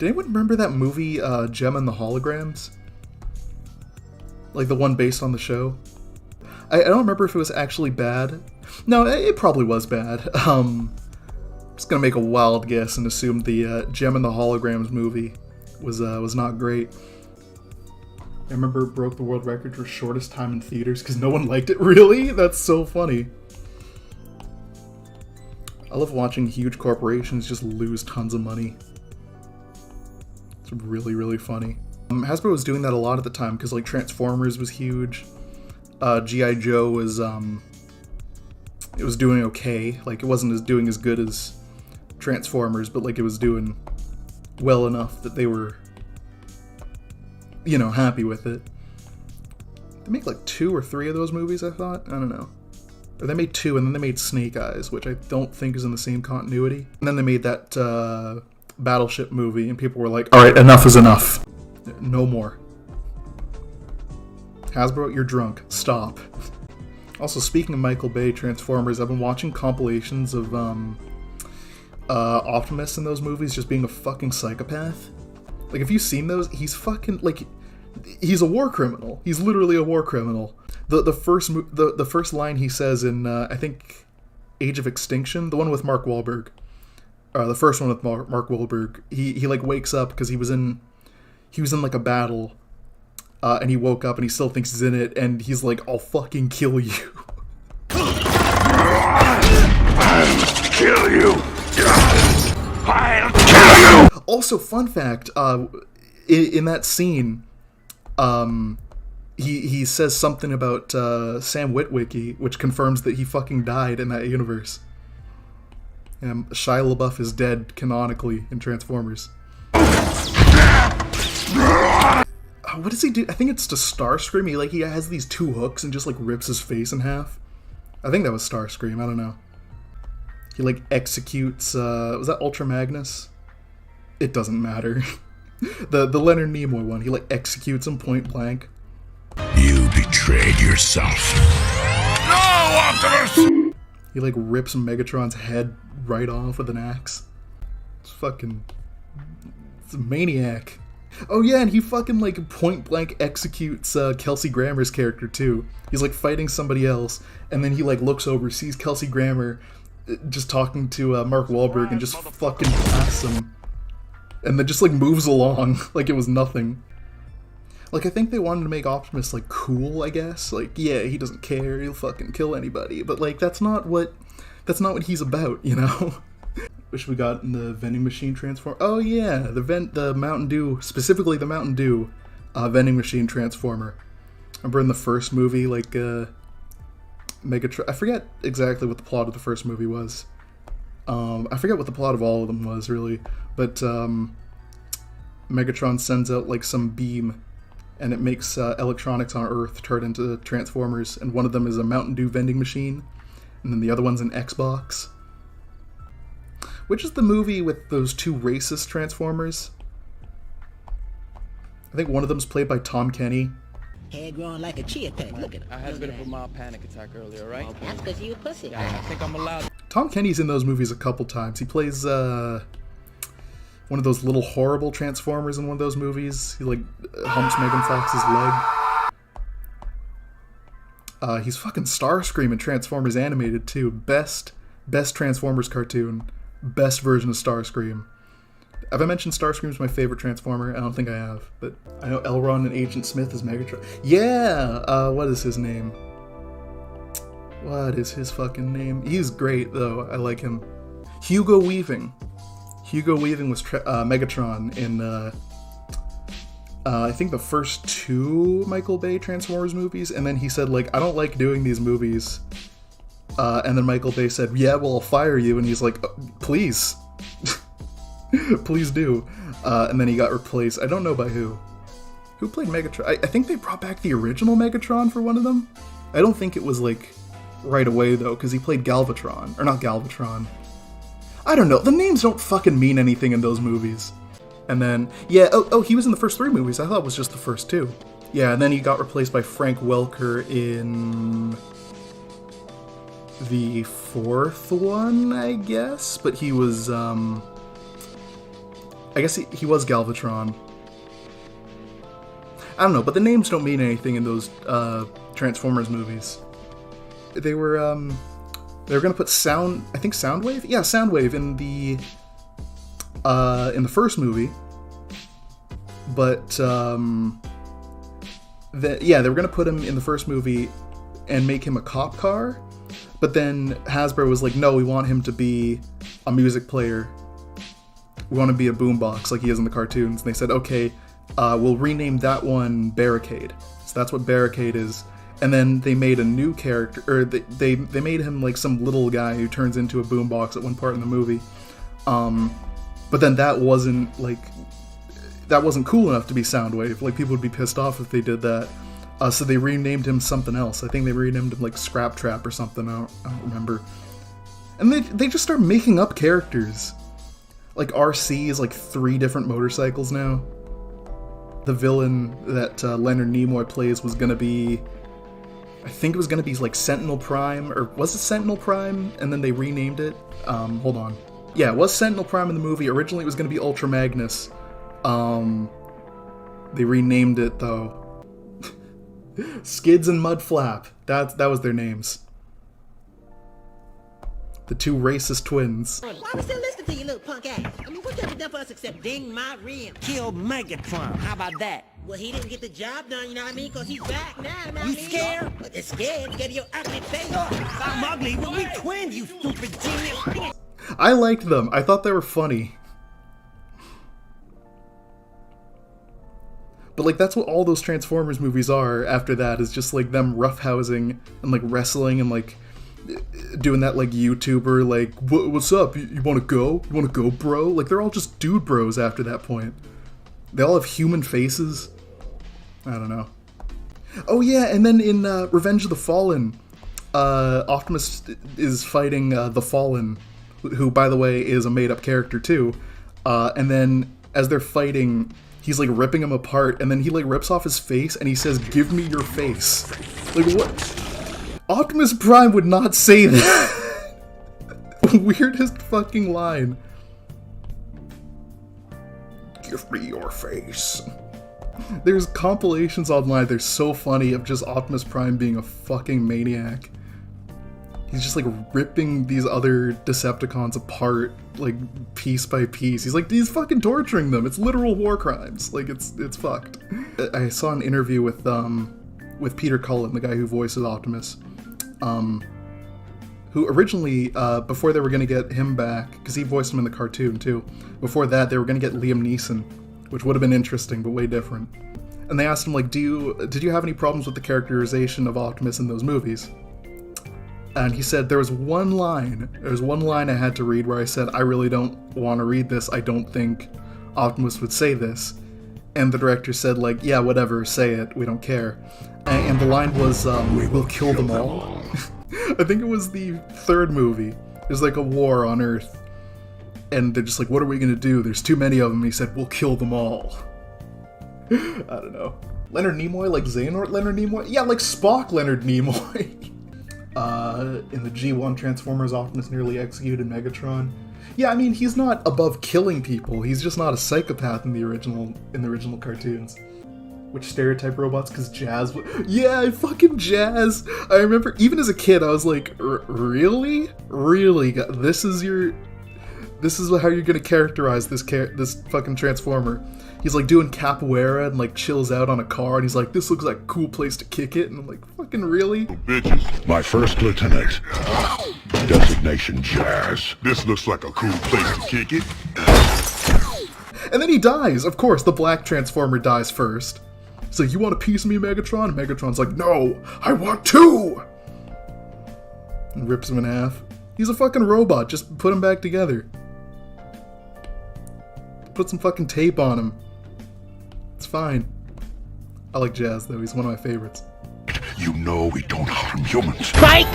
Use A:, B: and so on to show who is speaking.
A: Did anyone remember that movie, Gem and the Holograms? Like the one based on the show? I don't remember if it was actually bad. No, it probably was bad. I'm just gonna make a wild guess and assume the Gem and the Holograms movie was not great. I remember it broke the world record for shortest time in theaters because no one liked it. Really? That's so funny. I love watching huge corporations just lose tons of money. It's really, really funny. Hasbro was doing that a lot at the time because like Transformers was huge. G.I. Joe was it was doing okay. Like it wasn't doing as good as Transformers, but like it was doing well enough that they were, you know, happy with it. They make like 2 or 3 of those movies, I thought. I don't know. Or they made 2 and then they made Snake Eyes, which I don't think is in the same continuity. And then they made that Battleship movie and people were like, alright, enough is enough. No more. Hasbro, you're drunk. Stop. Also, speaking of Michael Bay Transformers, I've been watching compilations of Optimus in those movies just being a fucking psychopath. Like, have you seen those? He's fucking, like, he's a war criminal. He's literally a war criminal. The first line he says in, I think, Age of Extinction, the one with Mark Wahlberg, the first one with Mark Wahlberg, he like, wakes up because he was in, like, a battle, and he woke up and he still thinks he's in it, and he's like, I'll fucking kill you.
B: I'll kill you! I'll kill you!
A: Also, fun fact, in that scene, he says something about Sam Witwicky, which confirms that he fucking died in that universe. Shia LaBeouf is dead canonically in Transformers. What does he do? I think it's to Starscream. He has these 2 hooks and just like rips his face in half. I think that was Starscream. I don't know. He like executes. Was that Ultra Magnus? It doesn't matter. the Leonard Nimoy one. He like executes him point blank.
B: You betrayed yourself. No, Optimus!
A: He like rips Megatron's head right off with an axe. It's a maniac. Oh yeah, and he fucking like point blank executes Kelsey Grammer's character too. He's like fighting somebody else, and then he like looks over, sees Kelsey Grammer just talking to Mark Wahlberg, and just fucking blasts him, and then just like moves along like it was nothing. Like I think they wanted to make Optimus like cool, I guess. Like yeah, he doesn't care, he'll fucking kill anybody, but like that's not what he's about, you know. Wish we got in the vending machine transform. Oh yeah, the Mountain Dew, specifically the Mountain Dew vending machine transformer. Remember in the first movie, like Megatron. I forget exactly what the plot of the first movie was. I forget what the plot of all of them was really, but Megatron sends out like some beam, and it makes electronics on Earth turn into Transformers, and one of them is a Mountain Dew vending machine, and then the other one's an Xbox. Which is the movie with those 2 racist Transformers? I think one of them's played by Tom Kenny.
C: Hair growing like a chia pet. Look at him.
D: I had a bit of a mild panic attack earlier, right?
C: That's because you a pussy.
D: Yeah, I think I'm allowed.
A: Tom Kenny's in those movies a couple times. He plays one of those little horrible Transformers in one of those movies. He like humps Megan Fox's leg. He's fucking Starscream in Transformers Animated too. Best Transformers cartoon. Best version of Starscream. Have I mentioned Starscream's my favorite Transformer? I don't think I have, but I know Elron and Agent Smith is Megatron. Yeah! What is his name? What is his fucking name? He's great, though. I like him. Hugo Weaving. Hugo Weaving was Megatron in, I think the first 2 Michael Bay Transformers movies, and then he said, like, I don't like doing these movies. And then Michael Bay said, yeah, well, I'll fire you. And he's like, please. Please do. And then he got replaced. I don't know by who. Who played Megatron? I think they brought back the original Megatron for one of them. I don't think it was, like, right away, though, because he played Galvatron. Or not Galvatron. I don't know. The names don't fucking mean anything in those movies. And then, yeah, oh, he was in the first 3 movies. I thought it was just the first 2. Yeah, and then he got replaced by Frank Welker in the 4th one, I guess, but he was I guess he was Galvatron. I don't know, but the names don't mean anything in those Transformers movies. They were gonna put Soundwave? Yeah, Soundwave in the first movie. But they were gonna put him in the first movie and make him a cop car. But then Hasbro was like, no, we want him to be a music player. We want him to be a boombox like he is in the cartoons. And they said, okay, we'll rename that one Barricade. So that's what Barricade is. And then they made a new character, or they made him like some little guy who turns into a boombox at one part in the movie. But then that wasn't cool enough to be Soundwave. Like, people would be pissed off if they did that. So they renamed him something else. I think they renamed him like Scrap Trap or something. I don't remember. And they just start making up characters. Like, RC is like 3 different motorcycles now. The villain that Leonard Nimoy plays was gonna be, I think it was gonna be like Sentinel Prime, or was it Sentinel Prime? And then they renamed it. Hold on. Yeah, it was Sentinel Prime in the movie. Originally it was gonna be Ultra Magnus. They renamed it though. Skids and Mudflap. That was their names. The 2 racist twins.
C: Why we still listening to you, little punk ass? I mean, what you ever done for us except ding my rim?
E: Kill Megatron. How about that?
C: Well, he didn't get the job done, you know what I mean? Because he's back now,
E: You scared?
C: But it's scared to get your ugly face.
E: I'm ugly, but we twins, you stupid genius.
A: I liked them. I thought they were funny. But, like, that's what all those Transformers movies are after that, is just, like, them roughhousing and, like, wrestling and, like, doing that, like, YouTuber, like, what's up? You wanna go? You wanna go, bro? Like, they're all just dude bros after that point. They all have human faces. I don't know. Oh, yeah, and then in Revenge of the Fallen, Optimus is fighting the Fallen, who, by the way, is a made-up character, too. And then, as they're fighting, he's, like, ripping him apart, and then he, like, rips off his face, and he says, "Give me your face." Like, what? Optimus Prime would not say that. Weirdest fucking line. Give me your face. There's compilations online, they're so funny, of just Optimus Prime being a fucking maniac. He's just, like, ripping these other Decepticons apart, like, piece by piece. He's like, he's fucking torturing them. It's literal war crimes. Like, it's fucked. I saw an interview with Peter Cullen, the guy who voices Optimus, who originally, before they were going to get him back, because he voiced him in the cartoon, too, before that, they were going to get Liam Neeson, which would have been interesting, but way different. And they asked him, like, did you have any problems with the characterization of Optimus in those movies? And he said, there was one line I had to read where I said, I really don't want to read this, I don't think Optimus would say this. And the director said, like, yeah, whatever, say it, we don't care. And the line was, we'll kill them all. I think it was the 3rd movie. There's like a war on Earth. And they're just like, what are we gonna do? There's too many of them. And he said, we'll kill them all. I don't know. Leonard Nimoy, like Xehanort Leonard Nimoy? Yeah, like Spock Leonard Nimoy. In the G1 Transformers, Optimus nearly executed Megatron. Yeah, I mean, he's not above killing people. He's just not a psychopath in the original cartoons. Which stereotype robots? Because Jazz. Yeah, fucking Jazz. I remember, even as a kid, I was like, really, really? This is how you're gonna characterize this fucking Transformer. He's like doing capoeira and like chills out on a car, and he's like, this looks like a cool place to kick it, and I'm like, fucking really?
B: Bitches, my first lieutenant. Designation Jazz. This looks like a cool place to kick it.
A: And then he dies. Of course, the black Transformer dies first. So you want a piece of me, Megatron? And Megatron's like, no, I want 2! And rips him in half. He's a fucking robot, just put him back together. Put some fucking tape on him. It's fine. I like Jazz, though. He's one of my favorites.
B: You know we don't harm humans.
E: Strike!